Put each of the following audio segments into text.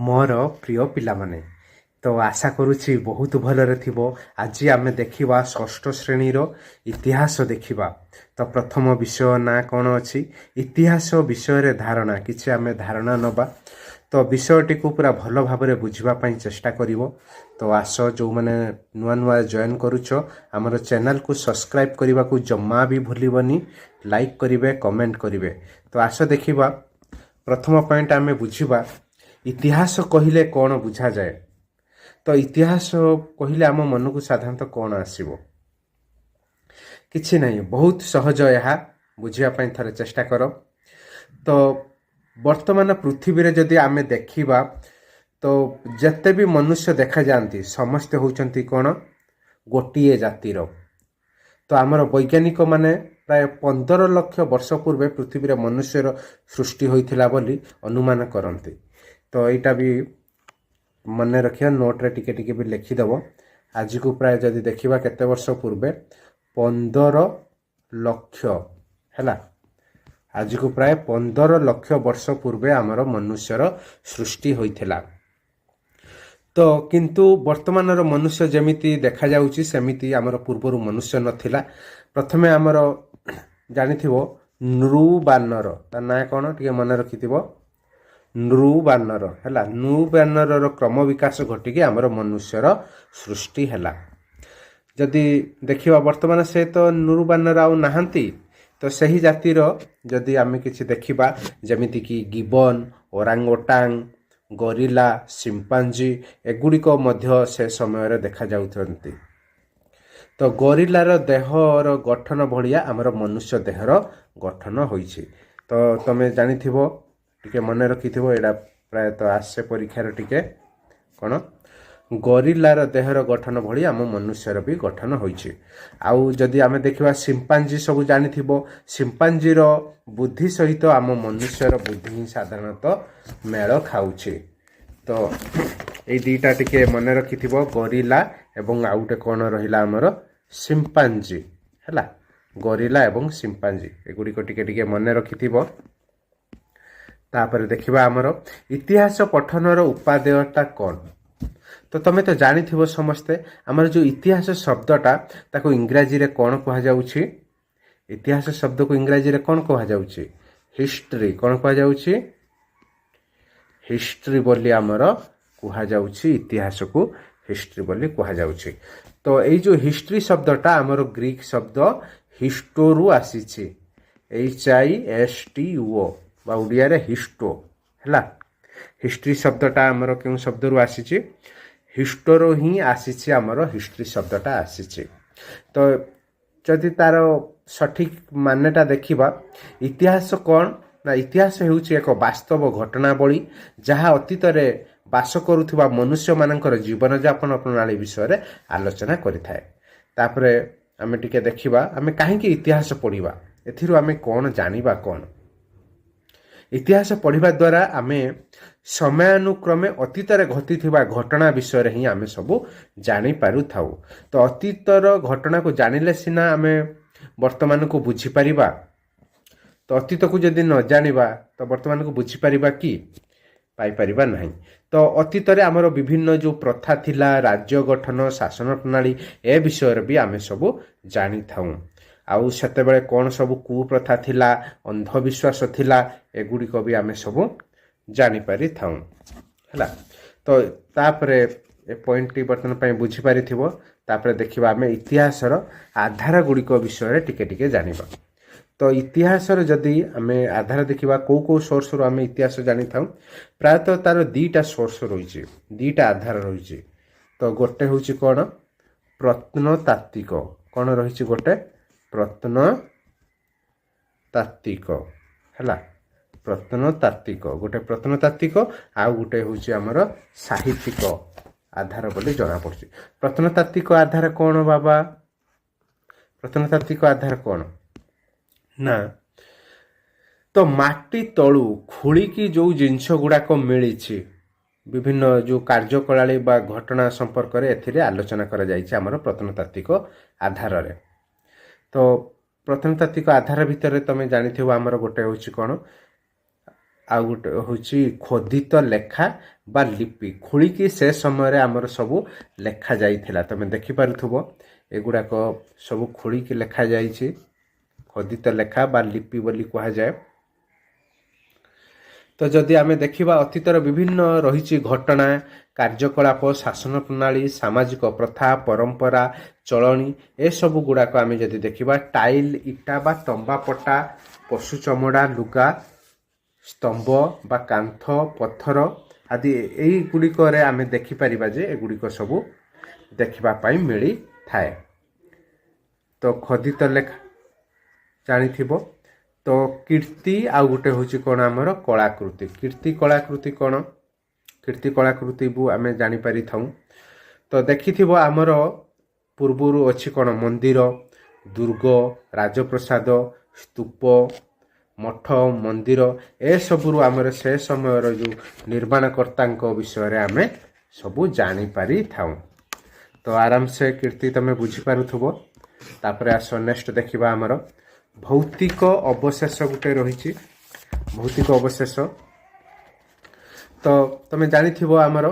ମୋର ପ୍ରିୟ ପିଲାମାନେ, ତ ଆଶା କରୁଛି ବହୁତ ଭଲରେ ଥିବ। ଆଜି ଆମେ ଦେଖିବା ଷଷ୍ଠ ଶ୍ରେଣୀର ଇତିହାସ ଦେଖିବା। ତ ପ୍ରଥମ ବିଷୟ ନାଁ କ'ଣ ଅଛି? ଇତିହାସ ବିଷୟରେ ଧାରଣା। କିଛି ଆମେ ଧାରଣା ନେବା। ତ ବିଷୟଟିକୁ ପୁରା ଭଲ ଭାବରେ ବୁଝିବା ପାଇଁ ଚେଷ୍ଟା କରିବ। ତ ଆସ, ଯେଉଁମାନେ ନୂଆ ନୂଆ ଜଏନ୍ କରୁଛ, ଆମର ଚ୍ୟାନେଲକୁ ସବସ୍କ୍ରାଇବ୍ କରିବାକୁ ଜମା ବି ଭୁଲିବନି। ଲାଇକ୍ କରିବେ, କମେଣ୍ଟ କରିବେ। ତ ଆସ ଦେଖିବା। ପ୍ରଥମ ପଏଣ୍ଟ ଆମେ ବୁଝିବା, ଇତିହାସ କହିଲେ କ'ଣ ବୁଝାଯାଏ? ତ ଇତିହାସ କହିଲେ ଆମ ମନକୁ ସାଧାରଣତଃ କ'ଣ ଆସିବ? କିଛି ନାହିଁ, ବହୁତ ସହଜ। ଏହା ବୁଝିବା ପାଇଁ ଥରେ ଚେଷ୍ଟା କର। ତ ବର୍ତ୍ତମାନ ପୃଥିବୀରେ ଯଦି ଆମେ ଦେଖିବା, ତ ଯେତେ ବି ମନୁଷ୍ୟ ଦେଖାଯାଆନ୍ତି ସମସ୍ତେ ହେଉଛନ୍ତି କ'ଣ? ଗୋଟିଏ ଜାତିର। ତ ଆମର ବୈଜ୍ଞାନିକମାନେ ପ୍ରାୟ 15 ଲକ୍ଷ ବର୍ଷ ପୂର୍ବେ ପୃଥିବୀରେ ମନୁଷ୍ୟର ସୃଷ୍ଟି ହୋଇଥିଲା ବୋଲି ଅନୁମାନ କରନ୍ତି। ତ ଏଇଟା ବି ମନେ ରଖିବା, ନୋଟ୍ରେ ଟିକେ ଟିକେ ବି ଲେଖିଦେବ। ଆଜିକୁ ପ୍ରାୟ ଯଦି ଦେଖିବା କେତେ ବର୍ଷ ପୂର୍ବେ, 15 ଲକ୍ଷ ହେଲା। ଆଜିକୁ ପ୍ରାୟ 15 ଲକ୍ଷ ବର୍ଷ ପୂର୍ବେ ଆମର ମନୁଷ୍ୟର ସୃଷ୍ଟି ହୋଇଥିଲା। ତ କିନ୍ତୁ ବର୍ତ୍ତମାନର ମନୁଷ୍ୟ ଯେମିତି ଦେଖାଯାଉଛି ସେମିତି ଆମର ପୂର୍ବରୁ ମନୁଷ୍ୟ ନଥିଲା। ପ୍ରଥମେ ଆମର ଜାଣିଥିବ ନୃବାନର, ତା ନାଁ କ'ଣ ଟିକେ ମନେ ରଖିଥିବ? ନୃବାନର ହେଲା। ନୃବାନରର କ୍ରମ ବିକାଶ ଘଟିକି ଆମର ମନୁଷ୍ୟର ସୃଷ୍ଟି ହେଲା। ଯଦି ଦେଖିବା ବର୍ତ୍ତମାନ ସେ ତ ନୃବାନର ଆଉ ନାହାନ୍ତି। ତ ସେହି ଜାତିର ଯଦି ଆମେ କିଛି ଦେଖିବା, ଯେମିତିକି ଗିବନ, ଓରାଙ୍ଗଓଟାଙ୍ଗ, ଗରିଲା, ସିମ୍ପାଞ୍ଜି, ଏଗୁଡ଼ିକ ମଧ୍ୟ ସେ ସମୟରେ ଦେଖାଯାଉଛନ୍ତି। ତ ଗରିଲାର ଦେହର ଗଠନ ଭଳିଆ ଆମର ମନୁଷ୍ୟ ଦେହର ଗଠନ ହୋଇଛି। ତ ତମେ ଜାଣିଥିବ, ଟିକେ ମନେ ରଖିଥିବ, ଏଇଟା ପ୍ରାୟତଃ ଆସେ ପରୀକ୍ଷାରେ ଟିକେ କ'ଣ? ଗରିଲାର ଦେହର ଗଠନ ଭଳି ଆମ ମନୁଷ୍ୟର ବି ଗଠନ ହୋଇଛି। ଆଉ ଯଦି ଆମେ ଦେଖିବା ସିମ୍ପାଞ୍ଜି, ସବୁ ଜାଣିଥିବ, ସିମ୍ପାଞ୍ଜିର ବୁଦ୍ଧି ସହିତ ଆମ ମନୁଷ୍ୟର ବୁଦ୍ଧି ହିଁ ସାଧାରଣତଃ ମେଳ ଖାଉଛି। ତ ଏଇ ଦୁଇଟା ଟିକେ ମନେ ରଖିଥିବ, ଗରିଲା ଏବଂ ଆଉ ଗୋଟେ କ'ଣ ରହିଲା ଆମର ସିମ୍ପାଞ୍ଜି ହେଲା। ଗରିଲା ଏବଂ ସିମ୍ପାଞ୍ଜି, ଏଗୁଡ଼ିକ ଟିକେ ଟିକେ ମନେ ରଖିଥିବ। ତାପରେ ଦେଖିବା ଆମର ଇତିହାସ ପଠନର ଉପାଦେୟଟା କ'ଣ? ତ ତମେ ତ ଜାଣିଥିବ ସମସ୍ତେ, ଆମର ଯେଉଁ ଇତିହାସ ଶବ୍ଦଟା ତାକୁ ଇଂରାଜୀରେ କ'ଣ କୁହାଯାଉଛି? ଇତିହାସ ଶବ୍ଦକୁ ଇଂରାଜୀରେ କ'ଣ କୁହାଯାଉଛି? ହିଷ୍ଟ୍ରି। କ'ଣ କୁହାଯାଉଛି? ହିଷ୍ଟ୍ରି ବୋଲି ଆମର କୁହାଯାଉଛି। ଇତିହାସକୁ ହିଷ୍ଟ୍ରି ବୋଲି କୁହାଯାଉଛି। ତ ଏଇ ଯେଉଁ ହିଷ୍ଟ୍ରି ଶବ୍ଦଟା ଆମର ଗ୍ରୀକ୍ ଶବ୍ଦ ହିଷ୍ଟୋରୁ ଆସିଛି। HISTO ବା ଓଡ଼ିଆରେ ହିଷ୍ଟୋ ହେଲା। ହିଷ୍ଟ୍ରି ଶବ୍ଦଟା ଆମର କେଉଁ ଶବ୍ଦରୁ ଆସିଛି? ହିଷ୍ଟୋରୁ ହିଁ ଆସିଛି, ଆମର ହିଷ୍ଟ୍ରି ଶବ୍ଦଟା ଆସିଛି। ତ ଯଦି ତାର ସଠିକ୍ ମାନେଟା ଦେଖିବା, ଇତିହାସ କ'ଣ ନା ଇତିହାସ ହେଉଛି ଏକ ବାସ୍ତବ ଘଟଣାବଳୀ ଯାହା ଅତୀତରେ ବାସ କରୁଥିବା ମନୁଷ୍ୟମାନଙ୍କର ଜୀବନଯାପନ ପ୍ରଣାଳୀ ବିଷୟରେ ଆଲୋଚନା କରିଥାଏ। ତାପରେ ଆମେ ଟିକେ ଦେଖିବା, ଆମେ କାହିଁକି ଇତିହାସ ପଢ଼ିବା, ଏଥିରୁ ଆମେ କ'ଣ ଜାଣିବା? କ'ଣ ଇତିହାସ ପଢ଼ିବା ଦ୍ୱାରା ଆମେ ସମୟାନୁକ୍ରମେ ଅତୀତରେ ଘଟିଥିବା ଘଟଣା ବିଷୟରେ ହିଁ ଆମେ ସବୁ ଜାଣିପାରୁଥାଉ। ତ ଅତୀତର ଘଟଣାକୁ ଜାଣିଲେ ସିନା ଆମେ ବର୍ତ୍ତମାନକୁ ବୁଝିପାରିବା। ତ ଅତୀତକୁ ଯଦି ନ ଜାଣିବା ତ ବର୍ତ୍ତମାନକୁ ବୁଝିପାରିବା କି? ପାଇପାରିବା ନାହିଁ। ତ ଅତୀତରେ ଆମର ବିଭିନ୍ନ ଯେଉଁ ପ୍ରଥା ଥିଲା, ରାଜ୍ୟ ଗଠନ, ଶାସନ ପ୍ରଣାଳୀ, ଏ ବିଷୟରେ ବି ଆମେ ସବୁ ଜାଣିଥାଉ। ଆଉ ସେତେବେଳେ କ'ଣ ସବୁ କୁପ୍ରଥା ଥିଲା, ଅନ୍ଧବିଶ୍ୱାସ ଥିଲା, ଏଗୁଡ଼ିକ ବି ଆମେ ସବୁ ଜାଣିପାରିଥାଉ ହେଲା। ତ ତାପରେ ଏ ପଏଣ୍ଟଟି ବର୍ତ୍ତମାନ ପାଇଁ ବୁଝିପାରିଥିବ। ତାପରେ ଦେଖିବା ଆମେ ଇତିହାସର ଆଧାର ଗୁଡ଼ିକ ବିଷୟରେ ଟିକେ ଟିକେ ଜାଣିବା। ତ ଇତିହାସର ଯଦି ଆମେ ଆଧାର ଦେଖିବା, କେଉଁ କେଉଁ ସୋର୍ସରୁ ଆମେ ଇତିହାସ ଜାଣିଥାଉ? ପ୍ରାୟତଃ ତାର ଦୁଇଟା ସୋର୍ସ ରହିଛି, ଦୁଇଟା ଆଧାର ରହିଛି। ତ ଗୋଟେ ହେଉଛି କ'ଣ? ପ୍ରତ୍ନତାତ୍ତ୍ୱିକ। କ'ଣ ରହିଛି? ଗୋଟେ ପ୍ରତ୍ନତାତ୍ତ୍ୱିକ ହେଲା। ପ୍ରତ୍ନତାତ୍ତ୍ୱିକ ଗୋଟେ ପ୍ରତ୍ନତାତ୍ତ୍ୱିକ, ଆଉ ଗୋଟେ ହେଉଛି ଆମର ସାହିତ୍ୟିକ ଆଧାର ବୋଲି ଜଣାପଡ଼ୁଛି। ପ୍ରତ୍ନତାତ୍ତ୍ୱିକ ଆଧାର କ'ଣ ବାବା? ପ୍ରତ୍ନତାତ୍ତ୍ୱିକ ଆଧାର କ'ଣ ନା, ତ ମାଟି ତଳୁ ଖୋଳିକି ଯେଉଁ ଜିନିଷ ଗୁଡ଼ାକ ମିଳିଛି, ବିଭିନ୍ନ ଯେଉଁ କାର୍ଯ୍ୟକଳାଳୀ ବା ଘଟଣା ସମ୍ପର୍କରେ ଏଥିରେ ଆଲୋଚନା କରାଯାଇଛି ଆମର ପ୍ରତ୍ନତାତ୍ତ୍ୱିକ ଆଧାରରେ। ତ ପ୍ରତ୍ନତାତ୍ତ୍ୱିକ ଆଧାର ଭିତରେ ତମେ ଜାଣିଥିବ ଆମର ଗୋଟେ ହେଉଛି କ'ଣ? ଆଉ ଗୋଟେ ହେଉଛି ଖୋଦିତ ଲେଖା ବା ଲିପି ଖୋଳିକି ସେ ସମୟରେ ଆମର ସବୁ ଲେଖା ଯାଇଥିଲା। ତୁମେ ଦେଖିପାରୁଥିବ ଏଗୁଡ଼ାକ ସବୁ ଖୋଳିକି ଲେଖାଯାଇଛି। ଖୋଦିତ ଲେଖା ବା ଲିପି ବୋଲି କୁହାଯାଏ। ତ ଯଦି ଆମେ ଦେଖିବା ଅତୀତର ବିଭିନ୍ନ ରହିଛି ଘଟଣା, କାର୍ଯ୍ୟକଳାପ, ଶାସନ ପ୍ରଣାଳୀ, ସାମାଜିକ ପ୍ରଥା, ପରମ୍ପରା, ଚଳଣି, ଏସବୁ ଗୁଡ଼ାକ ଆମେ ଯଦି ଦେଖିବା ଟାଇଲ୍, ଇଟା ବା ତମ୍ବା ପଟା, ପଶୁ ଚମଡ଼ା, ଲୁଗା, ସ୍ତମ୍ଭ ବା କାନ୍ଥ, ପଥର ଆଦି ଏଇଗୁଡ଼ିକରେ ଆମେ ଦେଖିପାରିବା ଯେ ଏଗୁଡ଼ିକ ସବୁ ଦେଖିବା ପାଇଁ ମିଳିଥାଏ। ତ ଖୋଦିତ ଲେଖା ଜାଣିଥିବ। ତ କୀର୍ତ୍ତି ଆଉ ଗୋଟେ ହେଉଛି କ'ଣ ଆମର କଳାକୃତି। କୀର୍ତ୍ତି କଳାକୃତି କ'ଣ? କୀର୍ତ୍ତି କଳାକୃତିକୁ ଆମେ ଜାଣିପାରିଥାଉ। ତ ଦେଖିଥିବ ଆମର ପୂର୍ବରୁ ଅଛି କ'ଣ ମନ୍ଦିର, ଦୁର୍ଗ, ରାଜପ୍ରସାଦ, ସ୍ତୂପ, ମଠ, ମନ୍ଦିର ଏସବୁରୁ ଆମର ସେ ସମୟର ଯେଉଁ ନିର୍ମାଣକର୍ତ୍ତାଙ୍କ ବିଷୟରେ ଆମେ ସବୁ ଜାଣିପାରିଥାଉ। ତ ଆରାମସେ କୀର୍ତ୍ତି ତୁମେ ବୁଝିପାରୁଥିବ। ତାପରେ ଆସ ନେକ୍ସଟ ଦେଖିବା ଆମର ଭୌତିକ ଅବଶେଷ ଗୋଟେ ରହିଛି। ଭୌତିକ ଅବଶେଷ ତ ତୁମେ ଜାଣିଥିବ ଆମର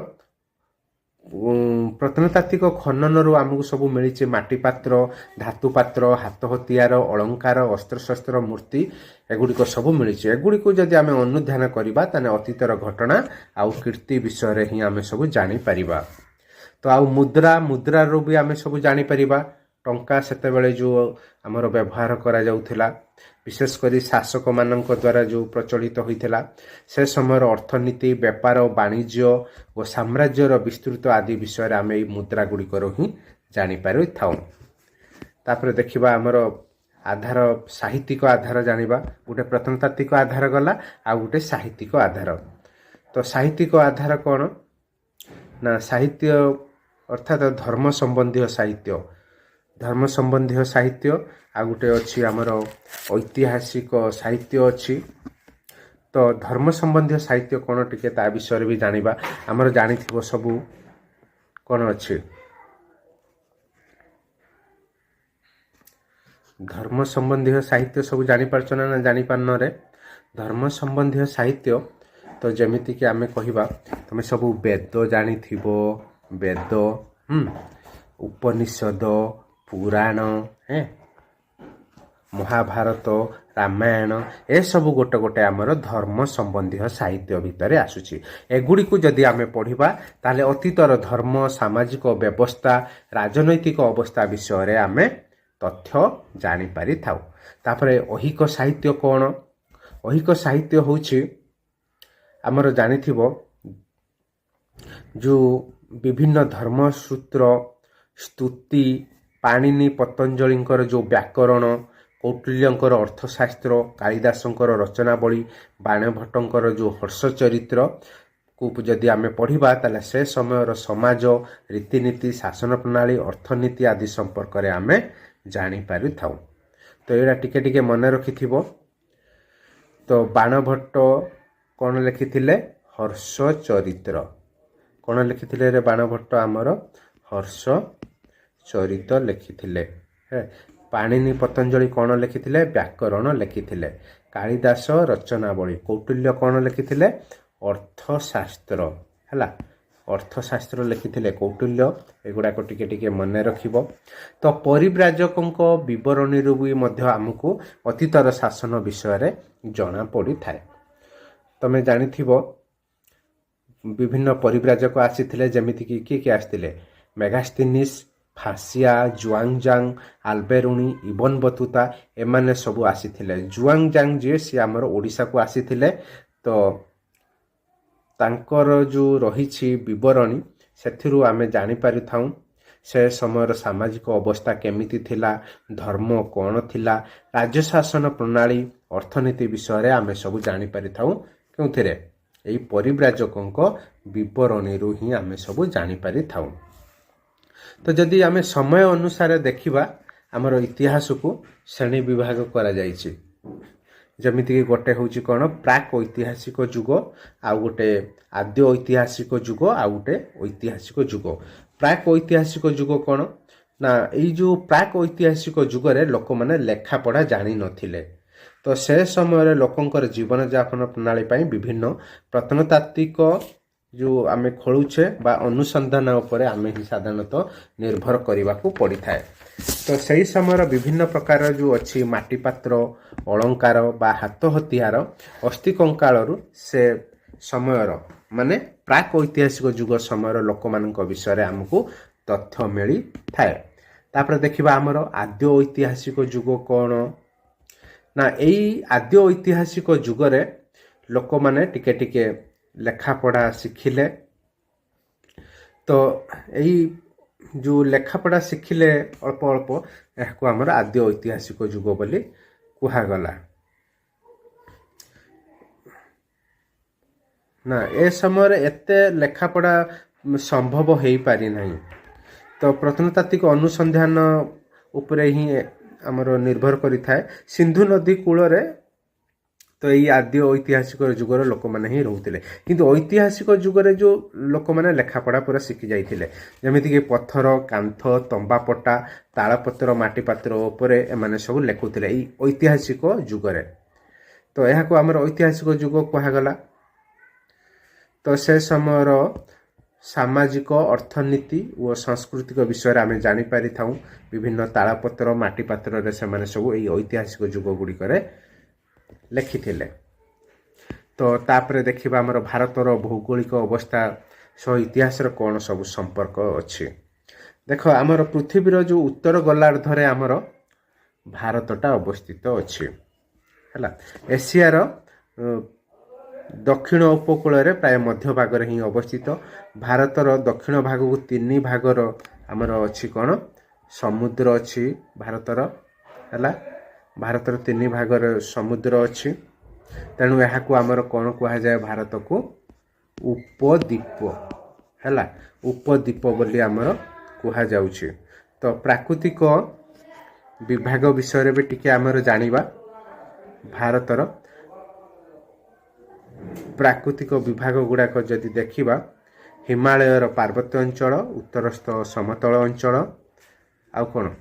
ପ୍ରତ୍ନତାତ୍ତ୍ୱିକ ଖନନରୁ ଆମକୁ ସବୁ ମିଳିଛି ମାଟି ପାତ୍ର, ଧାତୁ ପାତ୍ର, ହାତ ହତିଆର, ଅଳଙ୍କାର, ଅସ୍ତ୍ରଶସ୍ତ୍ର, ମୂର୍ତ୍ତି ଏଗୁଡ଼ିକ ସବୁ ମିଳିଛି। ଏଗୁଡ଼ିକୁ ଯଦି ଆମେ ଅନୁଧ୍ୟାନ କରିବା ତାହେଲେ ଅତୀତର ଘଟଣା ଆଉ କୀର୍ତ୍ତି ବିଷୟରେ ହିଁ ଆମେ ସବୁ ଜାଣିପାରିବା। ତ ଆଉ ମୁଦ୍ରାରୁ ବି ଆମେ ସବୁ ଜାଣିପାରିବା। ଟଙ୍କା ସେତେବେଳେ ଯେଉଁ ଆମର ବ୍ୟବହାର କରାଯାଉଥିଲା, ବିଶେଷ କରି ଶାସକମାନଙ୍କ ଦ୍ୱାରା ଯେଉଁ ପ୍ରଚଳିତ ହୋଇଥିଲା, ସେ ସମୟର ଅର୍ଥନୀତି, ବେପାର, ବାଣିଜ୍ୟ ଓ ସାମ୍ରାଜ୍ୟର ବିସ୍ତୃତ ଆଦି ବିଷୟରେ ଆମେ ଏଇ ମୁଦ୍ରା ଗୁଡ଼ିକରୁ ହିଁ ଜାଣିପାରିଥାଉ। ତାପରେ ଦେଖିବା ଆମର ଆଧାର, ସାହିତ୍ୟିକ ଆଧାର ଜାଣିବା। ଗୋଟେ ପ୍ରତ୍ନତାତ୍ତ୍ୱିକ ଆଧାର ଗଲା, ଆଉ ଗୋଟେ ସାହିତ୍ୟିକ ଆଧାର। ତ ସାହିତ୍ୟିକ ଆଧାର କ'ଣ ନା ସାହିତ୍ୟ ଅର୍ଥାତ୍ ଧର୍ମ ସମ୍ବନ୍ଧୀୟ ସାହିତ୍ୟ। ଧର୍ମ ସମ୍ବନ୍ଧୀୟ ସାହିତ୍ୟ ଆଉ ଗୋଟେ ଅଛି ଆମର ଐତିହାସିକ ସାହିତ୍ୟ ଅଛି। ତ ଧର୍ମ ସମ୍ବନ୍ଧୀୟ ସାହିତ୍ୟ କ'ଣ ଟିକେ ତା ବିଷୟରେ ବି ଜାଣିବା। ଆମର ଜାଣିଥିବ ସବୁ କ'ଣ ଅଛି ଧର୍ମ ସମ୍ବନ୍ଧୀୟ ସାହିତ୍ୟ ସବୁ ଜାଣିପାରୁଛ ନା ଜାଣିପାରୁନରେ? ଧର୍ମ ସମ୍ବନ୍ଧୀୟ ସାହିତ୍ୟ ତ ଯେମିତିକି ଆମେ କହିବା ତୁମେ ସବୁ ବେଦ ଜାଣିଥିବ, ବେଦ, ଉପନିଷଦ, ପୁରାଣ, ମହାଭାରତ, ରାମାୟଣ ଏସବୁ ଗୋଟେ ଗୋଟେ ଆମର ଧର୍ମ ସମ୍ବନ୍ଧୀୟ ସାହିତ୍ୟ ଭିତରେ ଆସୁଛି। ଏଗୁଡ଼ିକୁ ଯଦି ଆମେ ପଢ଼ିବା ତାହେଲେ ଅତୀତର ଧର୍ମ, ସାମାଜିକ ବ୍ୟବସ୍ଥା, ରାଜନୈତିକ ଅବସ୍ଥା ବିଷୟରେ ଆମେ ତଥ୍ୟ ଜାଣିପାରିଥାଉ। ତାପରେ ଐହିକ ସାହିତ୍ୟ କ'ଣ? ଐହିକ ସାହିତ୍ୟ ହେଉଛି ଆମର ଜାଣିଥିବ ଯେଉଁ ବିଭିନ୍ନ ଧର୍ମସୂତ୍ର, ସ୍ତୁତି, ପାଣିନି ପତଞ୍ଜଳିଙ୍କର ଯେଉଁ ବ୍ୟାକରଣ, କୌଟିଲ୍ୟଙ୍କର ଅର୍ଥଶାସ୍ତ୍ର, କାଳିଦାସଙ୍କର ରଚନାବଳୀ, ବାଣଭଟ୍ଟଙ୍କର ଯେଉଁ ହର୍ଷ ଚରିତ୍ରକୁ ଯଦି ଆମେ ପଢ଼ିବା ତାହେଲେ ସେ ସମୟର ସମାଜ, ରୀତିନୀତି, ଶାସନ ପ୍ରଣାଳୀ, ଅର୍ଥନୀତି ଆଦି ସମ୍ପର୍କରେ ଆମେ ଜାଣିପାରିଥାଉ। ତ ଏଇଟା ଟିକେ ଟିକେ ମନେ ରଖିଥିବ। ତ ବାଣଭଟ୍ଟ କ'ଣ ଲେଖିଥିଲେ? ହର୍ଷ ଚରିତ୍ର। କ'ଣ ଲେଖିଥିଲେ ରେ ବାଣଭଟ୍ଟ? ଆମର ହର୍ଷ ଚରିତ ଲେଖିଥିଲେ। ପାଣିନି ପତଞ୍ଜଳି କ'ଣ ଲେଖିଥିଲେ? ବ୍ୟାକରଣ ଲେଖିଥିଲେ। କାଳିଦାସ ରଚନାବଳୀ। କୌଟିଲ୍ୟ କ'ଣ ଲେଖିଥିଲେ? ଅର୍ଥଶାସ୍ତ୍ର। ହେଲା, ଅର୍ଥଶାସ୍ତ୍ର ଲେଖିଥିଲେ କୌଟିଲ୍ୟ। ଏଗୁଡ଼ାକ ଟିକେ ଟିକେ ମନେ ରଖିବ। ତ ପରିବ୍ରାଜକଙ୍କ ବିବରଣୀରୁ ବି ମଧ୍ୟ ଆମକୁ ଅତୀତର ଶାସନ ବିଷୟରେ ଜଣାପଡ଼ିଥାଏ। ତମେ ଜାଣିଥିବ ବିଭିନ୍ନ ପରିବ୍ରାଜକ ଆସିଥିଲେ, ଯେମିତିକି କିଏ ଆସିଥିଲେ? ମେଗାସ୍ତିନିସ୍, ଫାସିଆ, ଜୁଆଂଜାଙ୍ଗ, ଆଲବେରୁଣି, ଇବନ ବତୁତା ଏମାନେ ସବୁ ଆସିଥିଲେ। ଜୁଆଂଜାଙ୍ଗ ଯିଏ ସିଏ ଆମର ଓଡ଼ିଶାକୁ ଆସିଥିଲେ। ତ ତାଙ୍କର ଯେଉଁ ରହିଛି ବିବରଣୀ ସେଥିରୁ ଆମେ ଜାଣିପାରିଥାଉ ସେ ସମୟର ସାମାଜିକ ଅବସ୍ଥା କେମିତି ଥିଲା, ଧର୍ମ କ'ଣ ଥିଲା, ରାଜ୍ୟଶାସନ ପ୍ରଣାଳୀ, ଅର୍ଥନୀତି ବିଷୟରେ ଆମେ ସବୁ ଜାଣିପାରିଥାଉ। କେଉଁଥିରେ? ଏହି ପରିବ୍ରାଜକଙ୍କ ବିବରଣୀରୁ ହିଁ ଆମେ ସବୁ ଜାଣିପାରିଥାଉ। ତ ଯଦି ଆମେ ସମୟ ଅନୁସାରେ ଦେଖିବା ଆମର ଇତିହାସକୁ ଶ୍ରେଣୀ ବିଭାଗ କରାଯାଇଛି। ଯେମିତିକି ଗୋଟେ ହେଉଛି କ'ଣ? ପ୍ରାକ୍ ଐତିହାସିକ ଯୁଗ, ଆଉ ଗୋଟେ ଆଦ୍ୟ ଐତିହାସିକ ଯୁଗ, ଆଉ ଗୋଟେ ଐତିହାସିକ ଯୁଗ। ପ୍ରାକ୍ ଐତିହାସିକ ଯୁଗ କ'ଣ ନା ଏଇ ଯେଉଁ ପ୍ରାକ୍ ଐତିହାସିକ ଯୁଗରେ ଲୋକମାନେ ଲେଖାପଢ଼ା ଜାଣିନଥିଲେ। तो से समय लोकंकर जीवन यापन प्रणाली पाई विभिन्न प्रत्नतात्विक जो आम खोलुचे बा अनुसंधान उपर आम ही साधारणतः निर्भर करने को पड़ी थाए। तो सही समय विभिन्न प्रकार जो अच्छी माटी पात्र अलंकार बा हाथ हथियार अस्थि कंकाल से समयर माने प्राक ऐतिहासिक जुग समय लोक मान विषय आमको तथ्य मिली थाए। तापर देखिबा आमर आद्य ऐतिहासिक जुग कौन ना यही आद्य ऐतिहासिक जुगरे लोक माने टिके टिके लेखा पढ़ा शिखिले। तो यही जो लेखा पढ़ा शिखिले अल्प अल्प यह आमर आद्य ऐतिहासिक जुग बोली कुहागला ना ए समय एते लेखा पढ़ा संभव हो पारि नहीं। तो प्रत्नतात्विक अनुसंधान उपरे ही आमर निर्भर करि थाए। सिंधु नदी कूल रे तो यही आद्य ऐतिहासिक जुगर लोक मैंने ही रोते किंतु ऐतिहासिक जुगरे जो लोक मैंने लेखापढ़ा पूरा शिखी जाइए जमीती कि पत्थर कांथ तंबापटा तालपत्र माटीपात्र उपरे एमाने सब लेखुले ऐतिहासिक जुगरे। तो यह को आमर ऐतिहासिक जुग कहगला। तो से समयर सामाजिक अर्थनीति और सांस्कृतिक विषय आम जापारि था विभिन्न तालपत्र माटीपात्र से सब ऐतिहासिक जुग गुड़िक लेखिथिले। तो तापरे देखिबा हमर भारतर भौगोलिक अवस्था सह इतिहास कौन सब संपर्क अच्छी। देख आमर पृथ्वीर जो उत्तर गोलार्धरे आमर भारतटा अवस्थित अच्छी है। एशियार दक्षिण उपकूल प्राय मध्य भाग ही अवस्थित। भारतर दक्षिण भाग को तीन भागर आमर अच्छी कौन समुद्र अच्छी भारतर है। भारतर तीन भागर समुद्र अच्छी तेणु यहाँ आमर कौन कह जाए भारत को उपद्वीप है। उपद्वीप बोली आमर कह जाउछि। तो प्राकृतिक विभाग विषय भी टिके आमर जानिबा। भारतर प्राकृतिक विभाग गुड़ाक जदि देखिबा हिमालयर पार्वत्य अंचल उत्तरस्थ समतल अंचल आउ कौन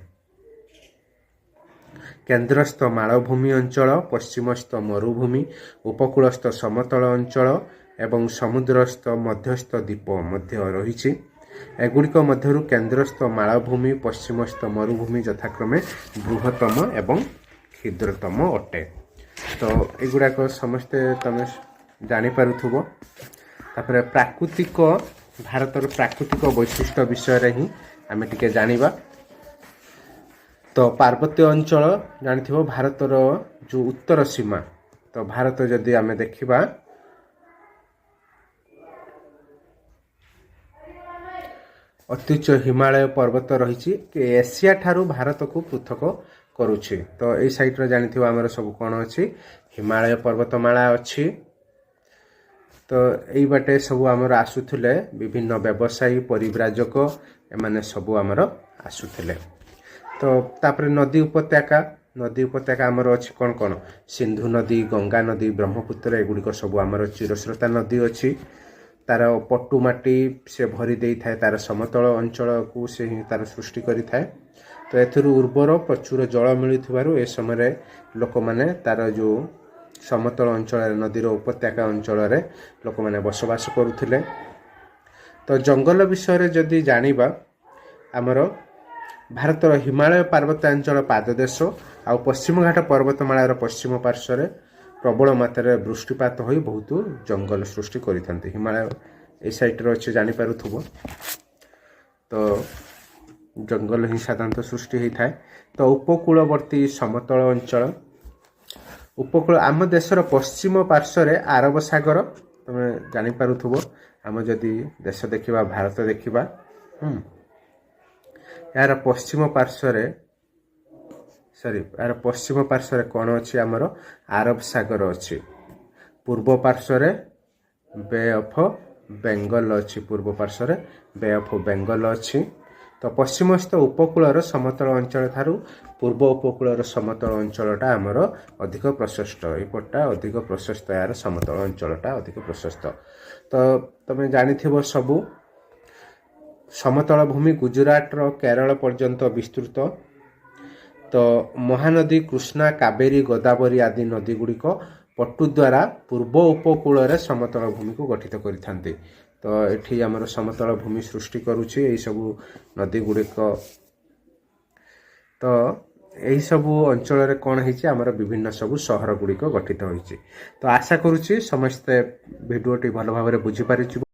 केन्द्रस्थ मालभूमि अंचल पश्चिमस्थ मरुभूमि उपकूलस्थ समतल अंचल एवं समुद्रस्थ मध्यस्थ द्वीप मध्य रही। एगुड़िक मध्यरु केन्द्रस्थ मालभूमि पश्चिमस्थ मरुभूमि यथाक्रमे बृहत्तम एवं क्षुद्रतम अटे। तो एगुड़ाक समस्ते तमें जानीपारुथुबो। तापर प्राकृतिक भारतर प्राकृतिक वैशिष्ट्य विषय ही आम टिके जानिबा। तो पार्वत्य अंचल जानिथिबो भारतर जो उत्तर सीमा। तो भारत जदि आम देखिबा अत्युच्च हिमालय पर्वत रही एशिया ठारू भारत को पृथक करुछि। तो यही साइड रे जानिथिबो आमर सब कौन अच्छी हिमालय पर्वतमाला अच्छी। तो यही बाटे सब आमर आसुथिले विभिन्न व्यवसायी परिव्राजक एमाने सब आमर आसुथिले। तो तापर नदी उपत्यका आमर अच्छी कौन कौन सिंधु नदी गंगा नदी ब्रह्मपुत्र एगुड़िक सब आमर चिरस्रोता नदी अच्छी। तार पटुमाटी से भरी दे थाए तार समतल अंचल को से ही तार सृष्टि करि थाए। तो एथुरु उर्वर प्रचुर जल मिलुथिबारु ए समय लोक माने तार जो समतल अंचल नदीर उपत्यका अंचल रे लोक माने बसवास करुथिले। तो जंगल विषय जदि जानिबा आमर भारतर हिमालय पार्वत्यांचल पाददेश आ पश्चिम घाट पर्वतमालार पश्चिम पार्श्वर प्रबल मात्रा वृष्टिपात हो बहुत जंगल सृष्टि करिथांती। हिमालय ए साइड रे अच्छे जानीपारुथुबो। तो जंगल ही साधारणतः सृष्टि होता है। तो उपकूलवर्ती समतल अंचल उपकूल आम देशर पश्चिम पार्श्वर आरब सागर तुम जानीपारुथुबो। आम जदि देश देखिबा भारत देखिबा यार पश्चिम पार्श्वर कौन अच्छी आमर आरब सागर अच्छी। पूर्व पार्श्वर बे ऑफ बेंगल अच्छी। पूर्व पार्श्वर बे ऑफ बेंगल अच्छी। तो पश्चिमस्थ उपकूलर समतल अंचल ठारू पूर्व उपकूलर समतल अंचलटा आमर अधिक प्रशस्त। एपटा अधिक प्रशस्त यार समतल अंचलटा अधिक प्रशस्त। तो तुम जानिथिबो सबू समतल भूमि गुजरात केरल पर्यंत विस्तृत। ତ ମହାନଦୀ କୃଷ୍ଣା କାବେରୀ ଗୋଦାବରୀ ଆଦି ନଦୀ ଗୁଡ଼ିକ ପଟୁ ଦ୍ୱାରା ପୂର୍ବ ଉପକୂଳରେ ସମତଳ ଭୂମିକୁ ଗଠିତ କରିଥାନ୍ତି। ତ ଏଠି ଆମର ସମତଳ ଭୂମି ସୃଷ୍ଟି କରୁଛି ଏହିସବୁ ନଦୀ ଗୁଡ଼ିକ। ତ ଏହିସବୁ ଅଞ୍ଚଳରେ କ'ଣ ହେଇଛି, ଆମର ବିଭିନ୍ନ ସବୁ ସହର ଗୁଡ଼ିକ ଗଠିତ ହୋଇଛି। ତ ଆଶା କରୁଛି ସମସ୍ତେ ଭିଡ଼ିଓଟି ଭଲ ଭାବରେ ବୁଝିପାରିଛୁ।